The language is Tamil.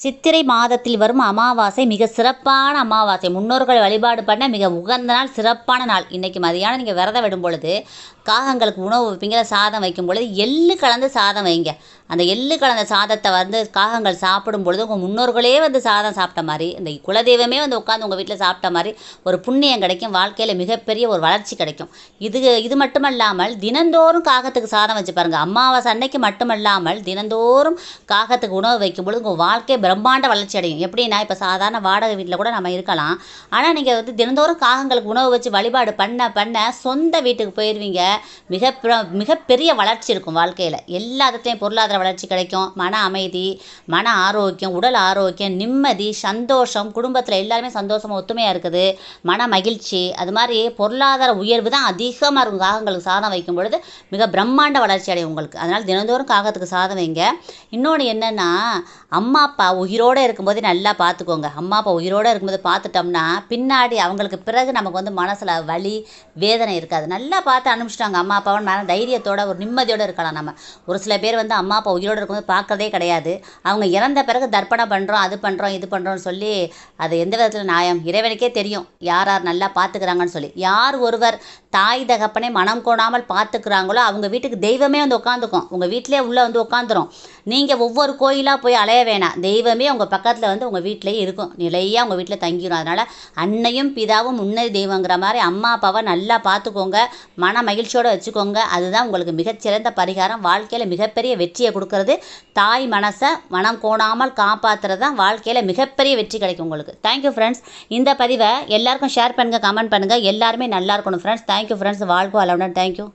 சித்திரை மாதத்தில் வரும் அமாவாசை மிக சிறப்பான அமாவாசை. முன்னோர்கள் வழிபாடு பண்ண மிக உகந்த நாள், சிறப்பான நாள். இன்றைக்கி மதியானம் நீங்கள் விரதம் விடும் பொழுது காகங்களுக்கு உணவு வைப்பீங்க, சாதம் வைக்கும் பொழுது எள்ளு கலந்து சாதம் வைங்க. அந்த எள்ளு கலந்த சாதத்தை காகங்கள் சாப்பிடும் பொழுது உங்கள் முன்னோர்களே சாதம் சாப்பிட்ட மாதிரி, இந்த குலதெய்வமே உட்காந்து உங்கள் வீட்டில் சாப்பிட்ட மாதிரி ஒரு புண்ணியம் கிடைக்கும். வாழ்க்கையில் மிகப்பெரிய ஒரு வளர்ச்சி கிடைக்கும். இது மட்டுமல்லாமல் தினந்தோறும் காகத்துக்கு சாதம் வச்சு பாருங்கள். அமாவாசை அன்னைக்கு மட்டுமல்லாமல் தினந்தோறும் காகத்துக்கு உணவு வைக்கும் பொழுது உங்கள் வாழ்க்கை பிரம்மாண்ட வளர்ச்சி அடையும். எப்படின்னா, இப்போ சாதாரண வாடகை வீட்டில் கூட நம்ம இருக்கலாம். ஆனால் நீங்கள் தினந்தோறும் காகங்களுக்கு உணவு வச்சு வழிபாடு பண்ண சொந்த வீட்டுக்கு போயிடுவீங்க. மிகப்பெரிய வளர்ச்சி இருக்கும். வாழ்க்கையில் எல்லாத்துலேயும் பொருளாதார வளர்ச்சி கிடைக்கும், மன அமைதி, மன ஆரோக்கியம், உடல் ஆரோக்கியம், நிம்மதி, சந்தோஷம், குடும்பத்தில் எல்லாருமே சந்தோஷமாக ஒத்துமையாக இருக்குது, மன மகிழ்ச்சி. அது மாதிரி பொருளாதார உயர்வு தான் அதிகமாக இருக்கும். காகங்களுக்கு சாதம் வைக்கும் பொழுது மிக பிரம்மாண்ட வளர்ச்சி அடையும் உங்களுக்கு. அதனால் தினந்தோறும் காகத்துக்கு சாதம் வைங்க. இன்னொன்று என்னென்னா, அம்மா அப்பா உயிரோடு இருக்கும்போதே நல்லா பார்த்துக்கோங்க. அம்மா அப்பா உயிரோடு இருக்கும்போது பார்த்துட்டோம்னா பின்னாடி அவங்களுக்கு பிறகு நமக்கு மனசில் வலி வேதனை இருக்காது. நல்லா பார்த்து அனுப்பிச்சிட்டாங்க அம்மா அப்பாவும் மேலே தைரியத்தோட ஒரு நிம்மதியோடு இருக்கலாம். நம்ம ஒரு சில பேர் அம்மா அப்பா உயிரோடு இருக்கும்போது பார்க்கறதே கிடையாது. அவங்க இறந்த பிறகு தர்ப்பணம் பண்ணுறோம், அது பண்ணுறோம், இது பண்ணுறோன்னு சொல்லி அது எந்த விதத்தில் நியாயம்? இறைவனுக்கே தெரியும் யார் யார் நல்லா பார்த்துக்கிறாங்கன்னு சொல்லி. யார் ஒருவர் தாய் தகப்பனை மனம் கோணாமல் பார்த்துக்கிறாங்களோ அவங்க வீட்டுக்கு தெய்வமே உட்காந்துக்கும். உங்கள் வீட்டிலே உள்ளே உட்காந்துரும். நீங்கள் ஒவ்வொரு கோயிலாக போய் அலைய வேணாம். தெய்வமே உங்கள் பக்கத்தில் உங்கள் வீட்டிலேயே இருக்கும், நிலையாக உங்கள் வீட்டில் தங்கிடும். அதனால் அன்னையும் பிதாவும் முன்னறி தெய்வங்கிற மாதிரி அம்மா அப்பாவை நல்லா பார்த்துக்கோங்க, மன மகிழ்ச்சியோடு வச்சுக்கோங்க. அதுதான் உங்களுக்கு மிகச்சிறந்த பரிகாரம். வாழ்க்கையில் மிகப்பெரிய வெற்றியை கொடுக்கறது. தாய் மனசை மனம் கோணாமல் காப்பாற்றுறது தான் வாழ்க்கையில் மிகப்பெரிய வெற்றி கிடைக்கும் உங்களுக்கு. Thank you friends. இந்த பதிவை எல்லாருக்கும் ஷேர் பண்ணுங்கள், கமெண்ட் பண்ணுங்கள். எல்லாருமே நல்லா இருக்கணும் ஃப்ரெண்ட்ஸ். Thank you friends. வாழ்க்கை வளமுடன். தேங்க்யூ.